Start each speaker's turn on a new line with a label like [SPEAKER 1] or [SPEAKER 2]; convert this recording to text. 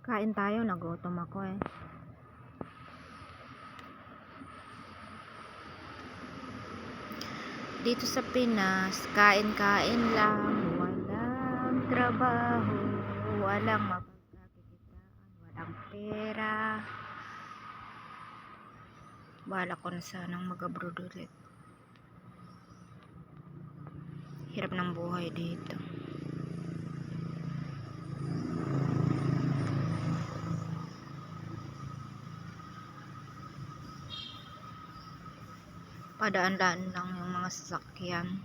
[SPEAKER 1] Kain tayo, nagutom ako eh. Dito sa Pinas, kain-kain lang, walang trabaho, walang mapagkakitaan, walang pera. Balak ko na sanang mag-abroad ulit. Hirap ng buhay dito. Padaan-daan lang yung mga sasakyan.